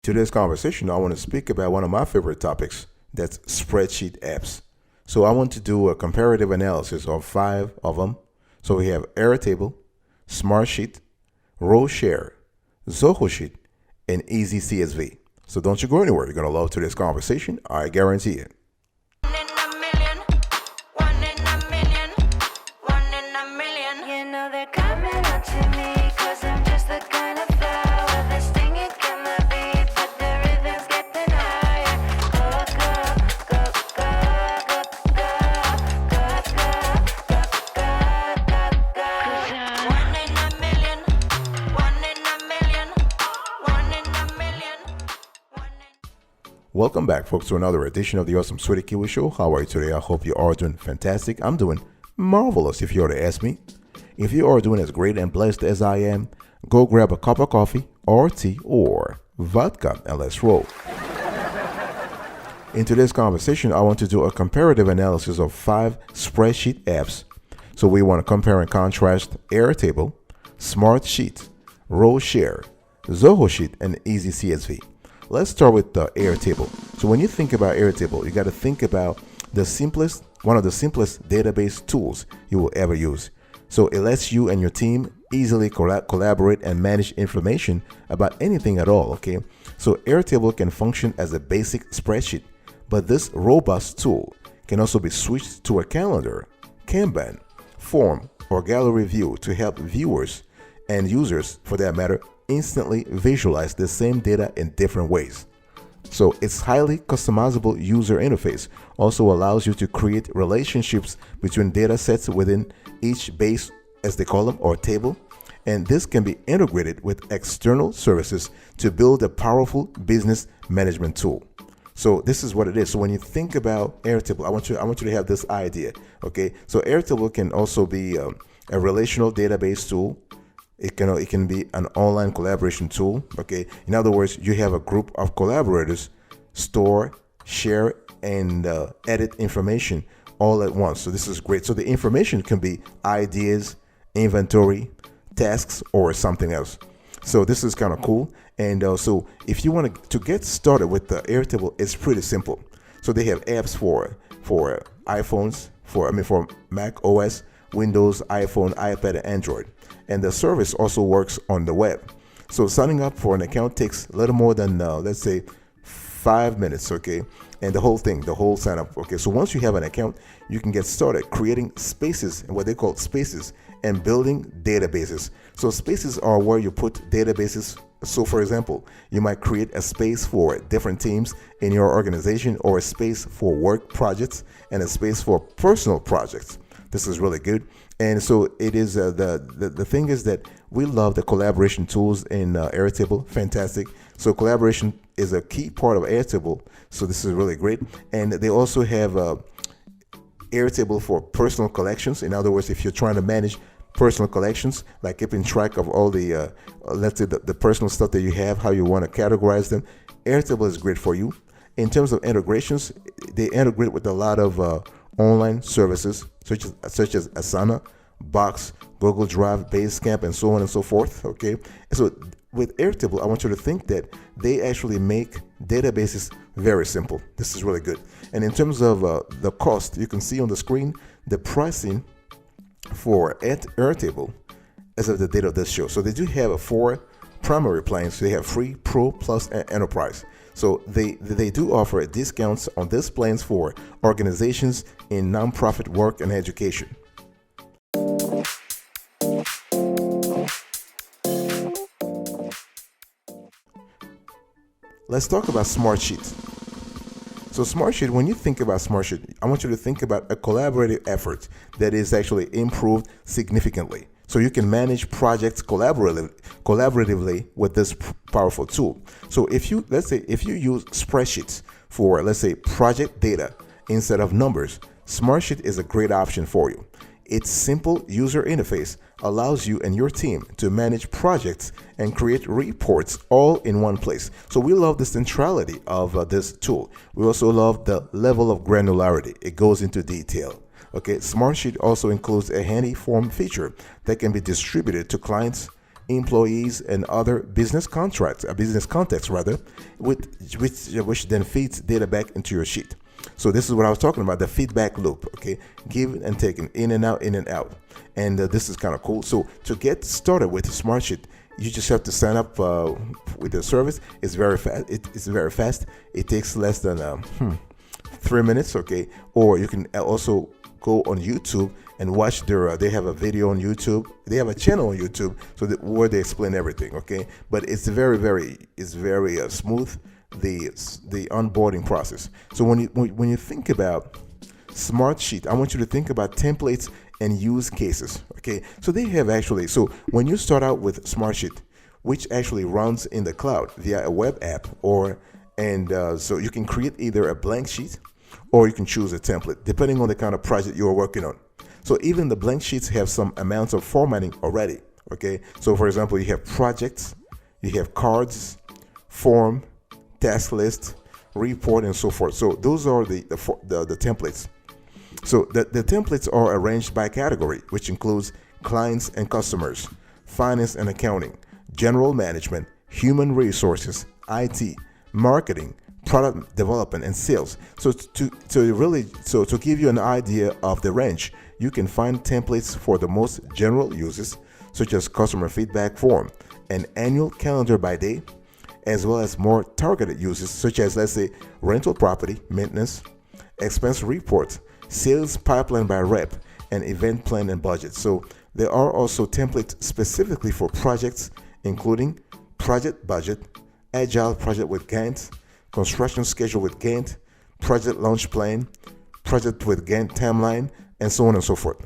Today's conversation, I want to speak about one of my favorite topics, that's spreadsheet apps. So I want to do a comparative analysis of 5 of them. So we have Airtable, Smartsheet, RowShare, Zoho Sheet, and EasyCSV. So don't you go anywhere. You're going to love today's conversation. I guarantee it. One in a million, one in a million, one in a million. You know they're coming up to me, cause I'm just the kind of flower that's stinging from the beat, but the rhythm's getting higher. Go, go, go, go, go, go, go, go, go, go. One in a million, one in a million, one in a million, one in. Welcome back, folks, to another edition of the Awesome Sweetie Kiwi Show. How are you today? I hope you are doing fantastic. I'm doing marvelous, if you were to ask me. If you are doing as great and blessed as I am, go grab a cup of coffee or tea or vodka and let's roll. In today's conversation, I want to do a comparative analysis of 5 spreadsheet apps. So we want to compare and contrast Airtable, Smartsheet, RowShare, Zoho Sheet, and EasyCSV. Let's start with the Airtable. So when you think about Airtable, you got to think about one of the simplest database tools you will ever use. So it lets you and your team easily collaborate and manage information about anything at all, okay? So Airtable can function as a basic spreadsheet, but this robust tool can also be switched to a calendar, Kanban, form, or gallery view to help viewers and users, for that matter, instantly visualize the same data in different ways. So its highly customizable user interface also allows you to create relationships between data sets within each base, as they call them, or table. And this can be integrated with external services to build a powerful business management tool. So this is what it is. So when you think about Airtable, I want you to have this idea. Okay. So Airtable can also be a relational database tool. It can be an online collaboration tool. Okay. In other words, you have a group of collaborators store, share, and edit information all at once. So this is great. So the information can be ideas, inventory, tasks, or something else. So this is kind of cool. And so if you want to get started with the Airtable, it's pretty simple. So they have apps for iPhones, for Mac OS, Windows, iPhone, iPad, and Android. And the service also works on the web. So signing up for an account takes a little more than, let's say, 5 minutes, okay? And the whole sign up, okay? So once you have an account, you can get started creating spaces, and what they call spaces, and building databases. So spaces are where you put databases. So for example, you might create a space for different teams in your organization, or a space for work projects, and a space for personal projects. This is really good. And so it is, the thing is that we love the collaboration tools in Airtable. Fantastic. So collaboration is a key part of Airtable. So this is really great. And they also have Airtable for personal collections. In other words, if you're trying to manage personal collections, like keeping track of all the, let's say the personal stuff that you have, how you want to categorize them, Airtable is great for you. In terms of integrations, they integrate with a lot of online services such as Asana, Box, Google Drive, Basecamp, and so on and so forth. Okay, so with Airtable, I want you to think that they actually make databases very simple. This is really good. And in terms of the cost, you can see on the screen the pricing for Airtable as of the date of this show. So they do have 4 primary plans. They have free, pro, plus, and enterprise. So they do offer discounts on these plans for organizations in nonprofit work and education. Let's talk about Smartsheet. So Smartsheet, when you think about Smartsheet, I want you to think about a collaborative effort that is actually improved significantly. So you can manage projects collaboratively with this powerful tool. So if you use spreadsheets for, let's say, project data instead of numbers, Smartsheet is a great option for you. Its simple user interface allows you and your team to manage projects and create reports all in one place. So we love the centrality of this tool. We also love the level of granularity. It goes into detail. Okay, Smartsheet also includes a handy form feature that can be distributed to clients employees, and other business contracts, a business context rather, which then feeds data back into your sheet. So this is what I was talking about, the feedback loop, okay? Giving and taking, in and out, in and out. And this is kind of cool. So to get started with Smartsheet, you just have to sign up with the service. It's very fast. It's very fast. It takes less than 3 minutes, okay? Or you can also go on YouTube and watch their. They have a video on YouTube. They have a channel on YouTube, so where they explain everything, okay? But it's very smooth, the onboarding process. So when you think about Smartsheet, I want you to think about templates and use cases, okay? So they have actually, so when you start out with Smartsheet, which actually runs in the cloud via a web app, so you can create either a blank sheet or you can choose a template depending on the kind of project you're working on. So even the blank sheets have some amounts of formatting already, okay? So for example, you have projects, you have cards, form, task list, report, and so forth. So those are the templates. So the templates are arranged by category, which includes clients and customers, finance and accounting, general management, human resources, IT, marketing, product development, and sales. So to give you an idea of the range, you can find templates for the most general uses, such as customer feedback form, an annual calendar by day, as well as more targeted uses, such as, let's say, rental property, maintenance, expense reports, sales pipeline by rep, and event plan and budget. So there are also templates specifically for projects, including project budget, agile project with Gantt, construction schedule with Gantt, project launch plan, project with Gantt timeline, and so on and so forth.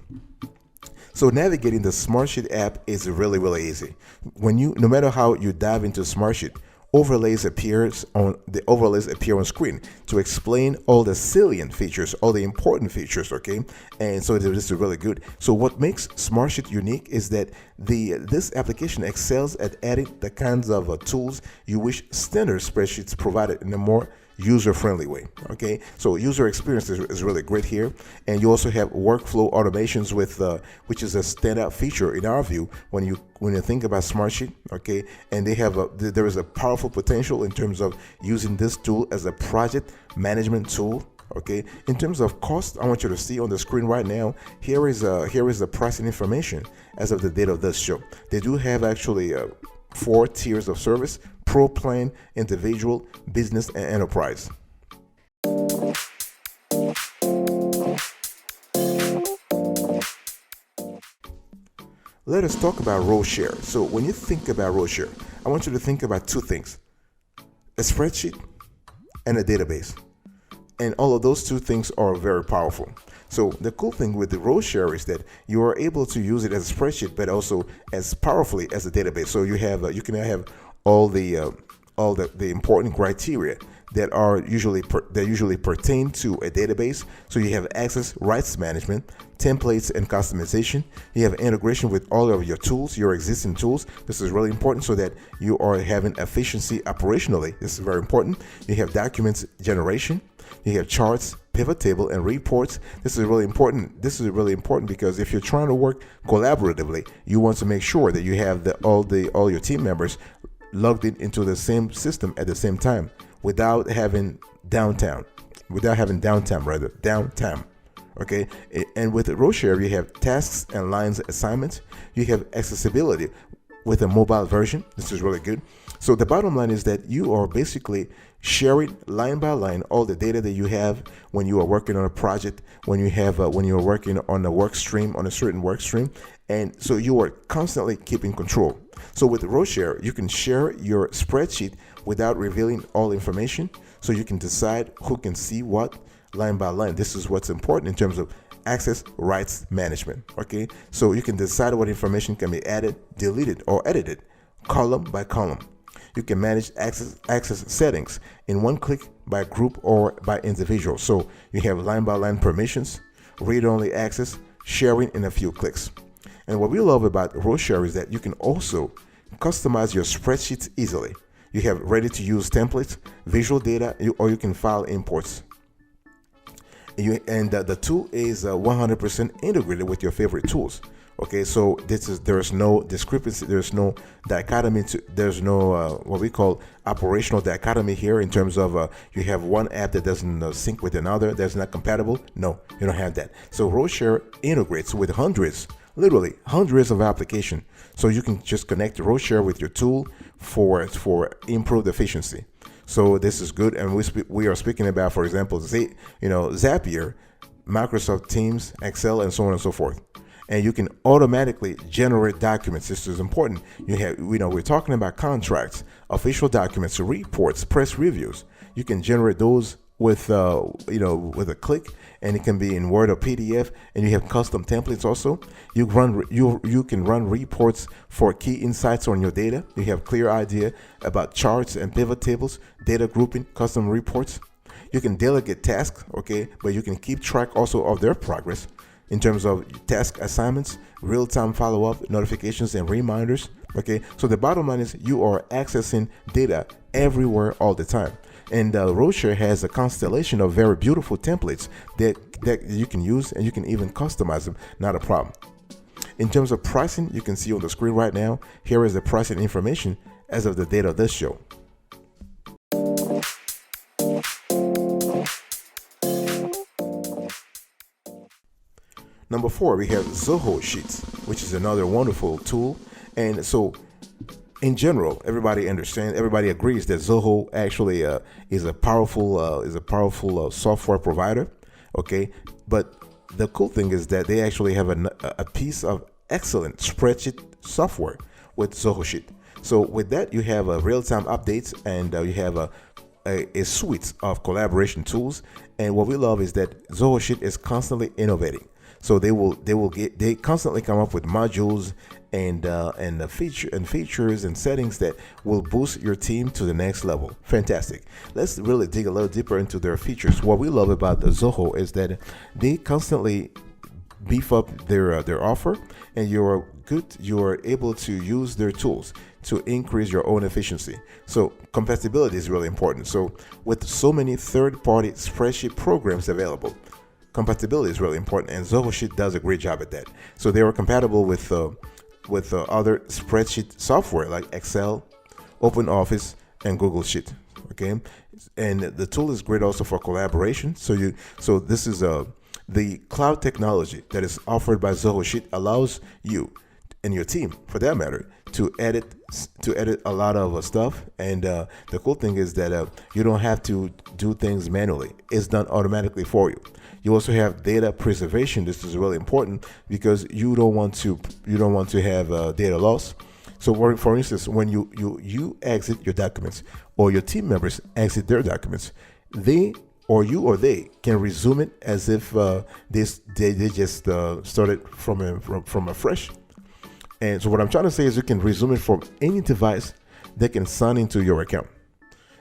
So navigating the Smartsheet app is really easy. No matter how you dive into Smartsheet, overlays appear on screen to explain all the salient features, all the important features, okay? And so this is really good. So what makes Smartsheet unique is that this application excels at adding the kinds of tools you wish standard spreadsheets provided in a more user-friendly way, okay? So user experience is really great here. And you also have workflow automations which is a standout feature in our view when you think about Smartsheet, okay? And there is a powerful potential in terms of using this tool as a project management tool, okay? In terms of cost, I want you to see on the screen right now, here is the pricing information as of the date of this show. They do have actually 4 tiers of service: Pro plan, individual, business, and enterprise. Let us talk about RowShare. So when you think about RowShare, I want you to think about 2 things: a spreadsheet and a database. And all of those 2 things are very powerful. So the cool thing with the RowShare is that you are able to use it as a spreadsheet, but also as powerfully as a database. So you can have all the important criteria that usually pertain to a database. So you have access rights management, templates and customization. You have integration with all of your tools, your existing tools. This is really important so that you are having efficiency operationally. This is very important. You have documents generation. You have charts, pivot table, and reports. This is really important. This is really important because if you're trying to work collaboratively, you want to make sure that you have all your team members logged into the same system at the same time without having downtime. Okay, and with RowShare, you have tasks and lines assignments. You have accessibility with a mobile version. This is really good. So the bottom line is that you are basically sharing line by line all the data that you have when you are working on a project, when you're working on a certain work stream, and so you are constantly keeping control. So with RowShare, you can share your spreadsheet without revealing all information, so you can decide who can see what line by line. This is what's important in terms of access rights management, okay? So you can decide what information can be added, deleted, or edited column by column. You can manage access settings in one click by group or by individual. So you have line by line permissions, read-only access, sharing in a few clicks. And what we love about RowShare is that you can also customize your spreadsheets easily. You have ready-to-use templates, visual data, or you can file imports. The tool is 100% integrated with your favorite tools. Okay, so there's no discrepancy, there's no dichotomy, there's no what we call operational dichotomy here in terms of you have one app that doesn't sync with another, that's not compatible. No, you don't have that. So RowShare integrates with literally hundreds of applications. So you can just connect RowShare with your tool for improved efficiency. So this is good, and we are speaking about, for example, Zapier, Microsoft Teams, Excel, and so on and so forth. And you can automatically generate documents. This is important. We're talking about contracts, official documents, reports, press reviews. You can generate those with a click, and it can be in Word or PDF. And you have custom templates also. You can run reports for key insights on your data. You have clear idea about charts and pivot tables, data grouping, custom reports. You can delegate tasks, okay, but you can keep track also of their progress in terms of task assignments, real-time follow-up, notifications, and reminders. Okay, so the bottom line is you are accessing data everywhere all the time. And RowShare has a constellation of very beautiful templates that you can use, and you can even customize them, not a problem. In terms of pricing, you can see on the screen right now, here is the pricing information as of the date of this show. Number 4, we have Zoho Sheet, which is another wonderful tool. And so in general, everybody agrees that Zoho actually is a powerful software provider. Okay, but the cool thing is that they actually have a piece of excellent spreadsheet software with Zoho Sheet. So with that, you have real-time updates, and you have a suite of collaboration tools. And what we love is that Zoho Sheet is constantly innovating. So they constantly come up with modules and features and settings that will boost your team to the next level. Fantastic. Let's really dig a little deeper into their features. What we love about the Zoho is that they constantly beef up their offer, and you are able to use their tools to increase your own efficiency. So compatibility is really important. So with so many third-party spreadsheet programs available, compatibility is really important, and Zoho Sheet does a great job at that. So they are compatible with other spreadsheet software like Excel, OpenOffice, and Google Sheet. Okay, and the tool is great also for collaboration. So this is the cloud technology that is offered by Zoho Sheet allows you and your team, for that matter, to edit a lot of stuff. And the cool thing is that you don't have to do things manually. It's done automatically for you. You also have data preservation. This is really important because you don't want to have data loss. So for instance, when you exit your documents, or your team members exit their documents, they can resume it as if they just started from afresh. And so what I'm trying to say is you can resume it from any device that can sign into your account,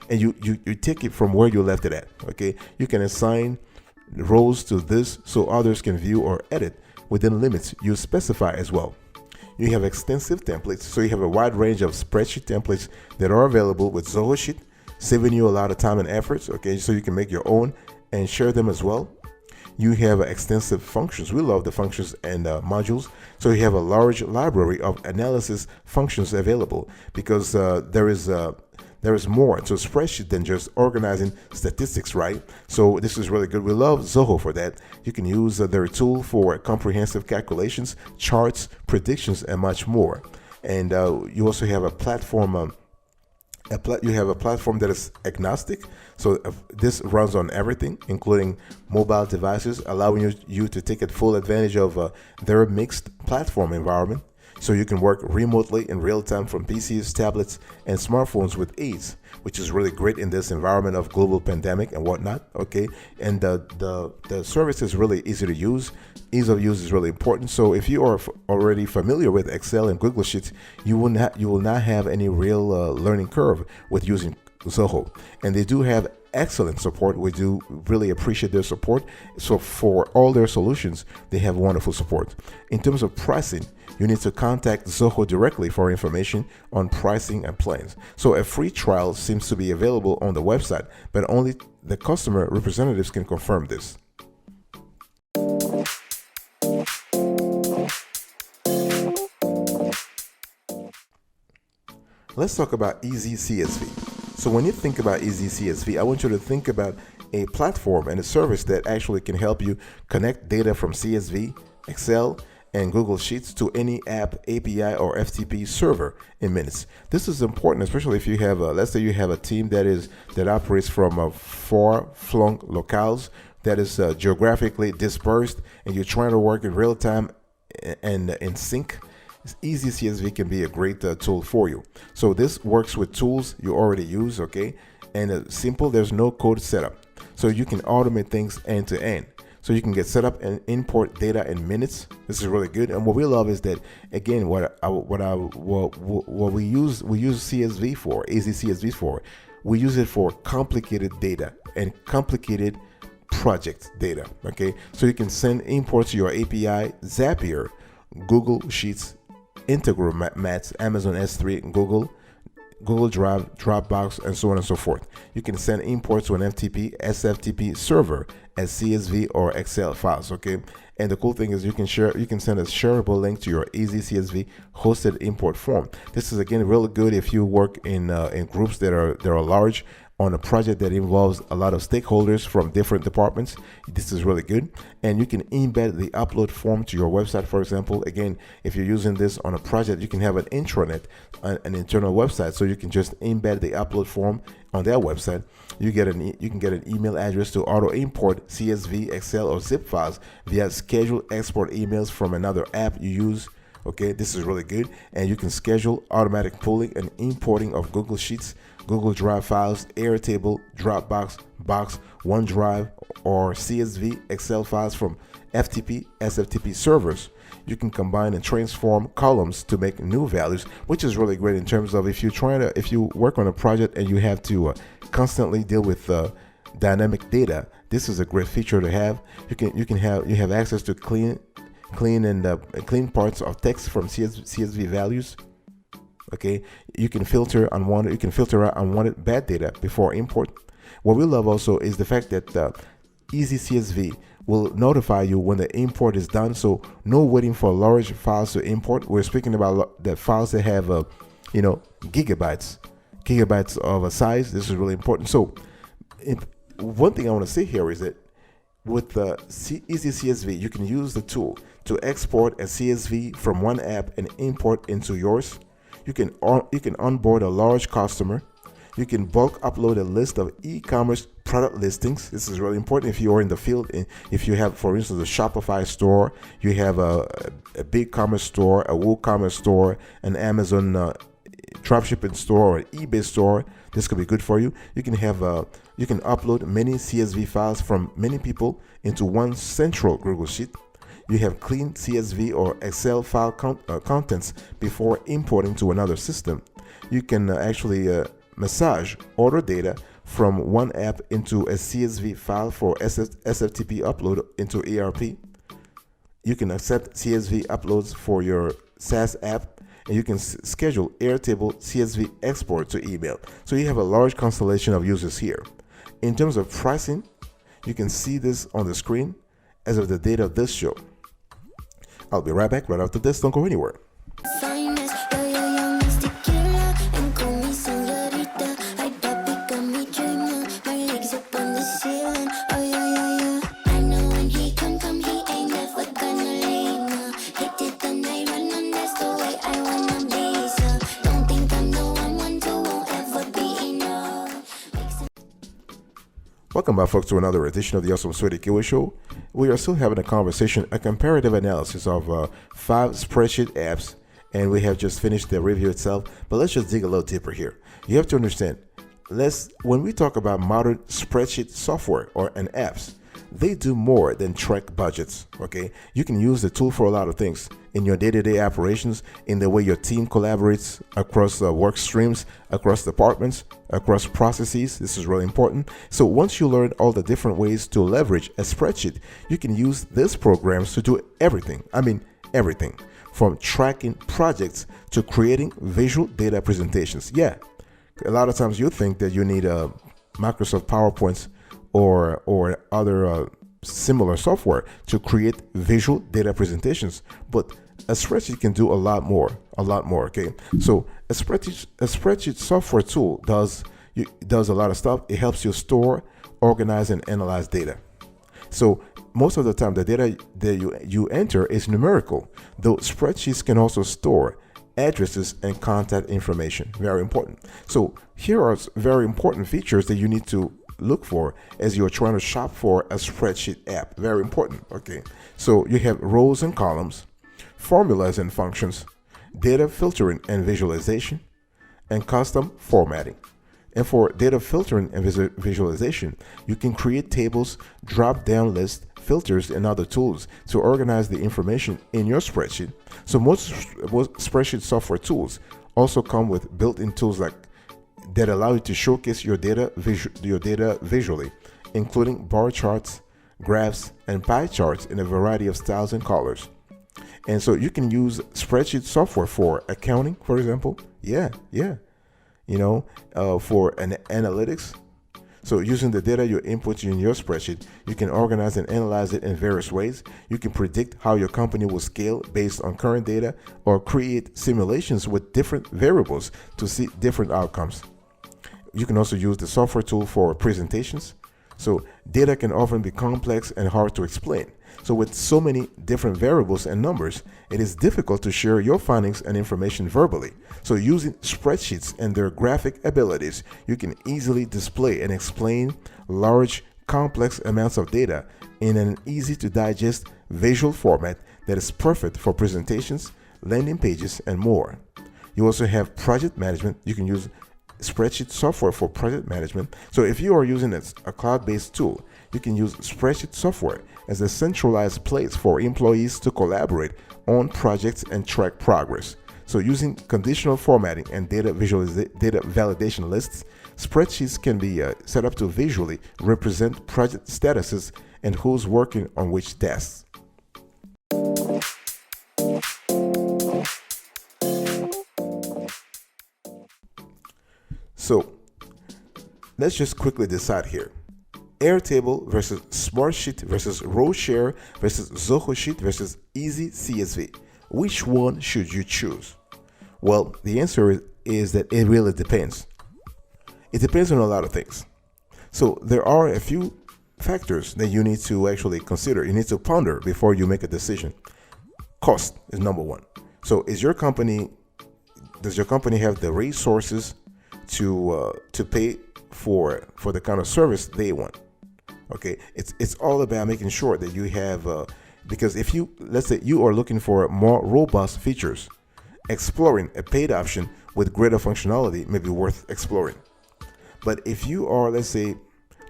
and you take it from where you left it at. Okay, you can assign roles to this so others can view or edit within limits you specify as well. You have extensive templates, so you have a wide range of spreadsheet templates that are available with Zoho Sheet, saving you a lot of time and efforts. Okay, so you can make your own and share them as well. You have extensive functions. We love the functions and modules. So you have a large library of analysis functions available, because there is more to a spreadsheet than just organizing statistics, right? So this is really good. We love Zoho for that. You can use their tool for comprehensive calculations, charts, predictions, and much more. And you also have a platform. You have a platform that is agnostic, so this runs on everything, including mobile devices, allowing you to take full advantage of their mixed platform environment. So you can work remotely in real time from PCs, tablets, and smartphones with ease, which is really great in this environment of global pandemic and whatnot. Okay, and the service is really easy to use. Ease of use is really important. So if you are already familiar with Excel and Google Sheets, you will not have any real learning curve with using Zoho. And they do have excellent support. We do really appreciate their support. So for all their solutions, they have wonderful support. In terms of pricing, you need to contact Zoho directly for information on pricing and plans. So a free trial seems to be available on the website, but only the customer representatives can confirm this. Let's talk about EasyCSV. So when you think about EasyCSV, I want you to think about a platform and a service that actually can help you connect data from CSV, Excel, and Google Sheets to any app, API, or FTP server in minutes. This is important, especially if you have, let's say you have a team that operates from far-flung locales, that is geographically dispersed, and you're trying to work in real time and in sync. EasyCSV can be a great tool for you. So this works with tools you already use, okay? And simple, there's no code setup. So you can automate things end to end. So you can get set up and import data in minutes. This is really good. And what we love is that, again, what we use CSV for, EasyCSV for, we use it for complicated data and complicated project data, okay? So you can send imports to your API, Zapier, Google Sheets, Integral Mats, Amazon S3, Google Drive, Dropbox, and so on and so forth. You can send imports to an FTP, SFTP server as CSV or Excel files, okay? And the cool thing is you can send a shareable link to your EasyCSV hosted import form. This is again really good if you work in groups that are large on a project that involves a lot of stakeholders from different departments. This is really good. And you can embed the upload form to your website. For example, again, if you're using this on a project, you can have an intranet, an internal website. So you can just embed the upload form on their website. You can get an email address to auto import CSV, Excel, or zip files via scheduled export emails from another app you use. Okay, this is really good. And you can schedule automatic pulling and importing of Google Sheets, Google Drive files, Airtable, Dropbox, Box, OneDrive, or CSV, Excel files from FTP, SFTP servers. You can combine and transform columns to make new values, which is really great in terms of if you work on a project and you have to constantly deal with dynamic data. This is a great feature to have. You have access to clean parts of text from CSV values. Okay, you can filter out unwanted bad data before import. What we love also is the fact that EasyCSV will notify you when the import is done. So no waiting for large files to import. We're speaking about the files that have gigabytes of a size. This is really important. So one thing I want to say here is that with the EasyCSV, you can use the tool to export a CSV from one app and import into yours. You can onboard a large customer. You can bulk upload a list of e-commerce product listings. This is really important if you are in the field. If you have, for instance, a Shopify store, you have a big commerce store, a WooCommerce store, an Amazon dropshipping store, or an eBay store. This could be good for you. You can upload many CSV files from many people into one central Google Sheet. You have clean CSV or Excel file contents before importing to another system. You can actually massage order data from one app into a CSV file for SFTP upload into ERP. You can accept CSV uploads for your SaaS app, and you can schedule Airtable CSV export to email. So you have a large constellation of users here. In terms of pricing, you can see this on the screen as of the date of this show. I'll be right back right after this. Don't go anywhere. Welcome back, folks, to another edition of the Awesome Sweaty Kiwi Show. We are still having a conversation, a comparative analysis of 5 spreadsheet apps, and we have just finished the review itself. But let's just dig a little deeper here. You have to understand, when we talk about modern spreadsheet software and apps, they do more than track budgets. Okay, you can use the tool for a lot of things in your day-to-day operations, in the way your team collaborates across work streams, across departments, across processes. This is really important. So once you learn all the different ways to leverage a spreadsheet, you can use these programs to do everything. I mean, everything from tracking projects to creating visual data presentations. Yeah, a lot of times you think that you need Microsoft PowerPoints or other similar software to create visual data presentations, but a spreadsheet can do a lot more. Okay, so a spreadsheet software tool does a lot of stuff. It helps you store, organize, and analyze data. So most of the time, the data that you enter is numerical, though spreadsheets can also store addresses and contact information. Very important. So here are very important features that you need to look for as you're trying to shop for a spreadsheet app. Very important. Okay, so you have rows and columns, formulas and functions, data filtering and visualization, and custom formatting. And for data filtering and visualization, you can create tables, drop down lists, filters, and other tools to organize the information in your spreadsheet. So most spreadsheet software tools also come with built-in tools that allow you to showcase your data visually, including bar charts, graphs, and pie charts in a variety of styles and colors. And so you can use spreadsheet software for accounting, for example. For an analytics. So using the data you input in your spreadsheet, you can organize and analyze it in various ways. You can predict how your company will scale based on current data, or create simulations with different variables to see different outcomes. You can also use the software tool for presentations. So data can often be complex and hard to explain. So with so many different variables and numbers, it is difficult to share your findings and information verbally. So using spreadsheets and their graphic abilities, you can easily display and explain large, complex amounts of data in an easy to digest visual format that is perfect for presentations, landing pages, and more. You also have project management. You can use spreadsheet software for project management. So if you are using a cloud-based tool, you can use spreadsheet software as a centralized place for employees to collaborate on projects and track progress. So using conditional formatting and data validation lists, spreadsheets can be set up to visually represent project statuses and who's working on which tasks. So let's just quickly decide here. Airtable versus Smartsheet versus RowShare versus Zoho Sheet versus EasyCSV. Which one should you choose? Well, the answer is that it really depends. It depends on a lot of things. So there are a few factors that you need to actually consider. You need to ponder before you make a decision. Cost is number one. So does your company have the resources to pay for the kind of service they want? Okay, it's all about making sure that you have because let's say you are looking for more robust features, exploring a paid option with greater functionality may be worth exploring. But if you are, let's say,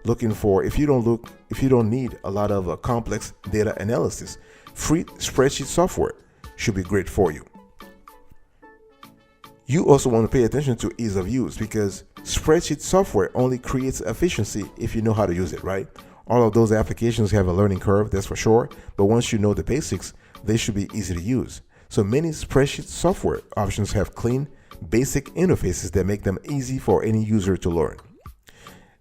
if you don't need a lot of complex data analysis, free spreadsheet software should be great for you. You also want to pay attention to ease of use, because spreadsheet software only creates efficiency if you know how to use it, right? All of those applications have a learning curve, that's for sure, but once you know the basics, they should be easy to use. So many spreadsheet software options have clean, basic interfaces that make them easy for any user to learn.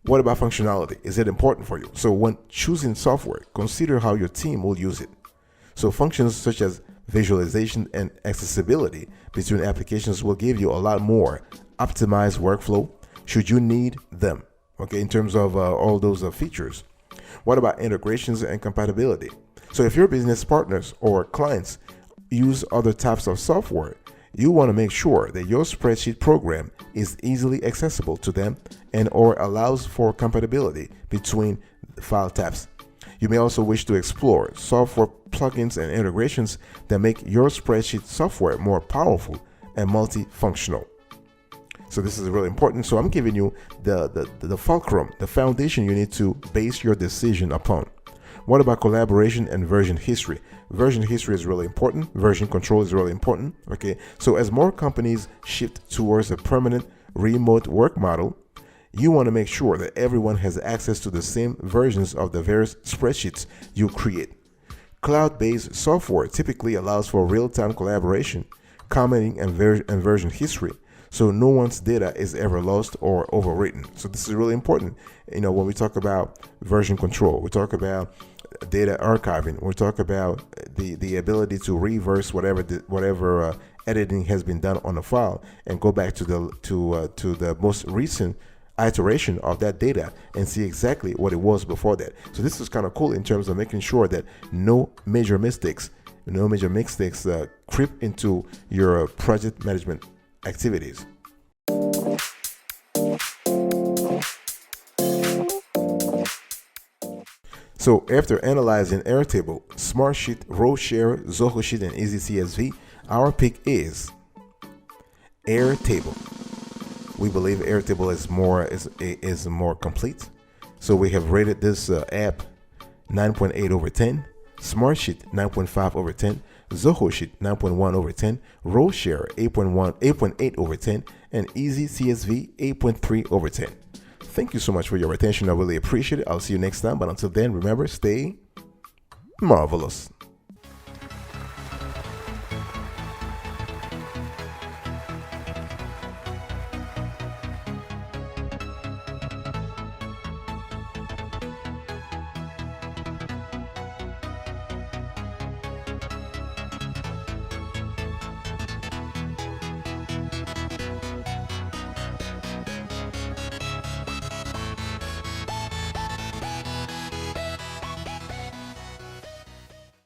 What about functionality? Is it important for you? So when choosing software, consider how your team will use it. So functions such as visualization and accessibility between applications will give you a lot more optimized workflow should you need them, okay, in terms of all those features. What about integrations and compatibility? So if your business partners or clients use other types of software, you want to make sure that your spreadsheet program is easily accessible to them and or allows for compatibility between file types. You may also wish to explore software plugins and integrations that make your spreadsheet software more powerful and multifunctional. So this is really important. So I'm giving you the fulcrum, the foundation you need to base your decision upon. What about collaboration and version history? Version history is really important. Version control is really important. Okay, so as more companies shift towards a permanent remote work model, you want to make sure that everyone has access to the same versions of the various spreadsheets you create. Cloud-based software typically allows for real-time collaboration, commenting, and version history, so no one's data is ever lost or overwritten. So this is really important. When we talk about version control, we talk about data archiving. We'll talk about the ability to reverse whatever editing has been done on the file and go back to the most recent iteration of that data and see exactly what it was before that. So this is kind of cool in terms of making sure that no major mistakes creep into your project management activities. So after analyzing Airtable, Smartsheet, RowShare, Zoho Sheet, and EasyCSV, our pick is Airtable. We believe Airtable is more complete. So we have rated this app 9.8 over 10, Smartsheet 9.5 over 10, Zoho Sheet 9.1 over 10, RowShare 8.8 over 10, and EasyCSV 8.3 over 10. Thank you so much for your attention. I really appreciate it. I'll see you next time. But until then, remember, stay marvelous.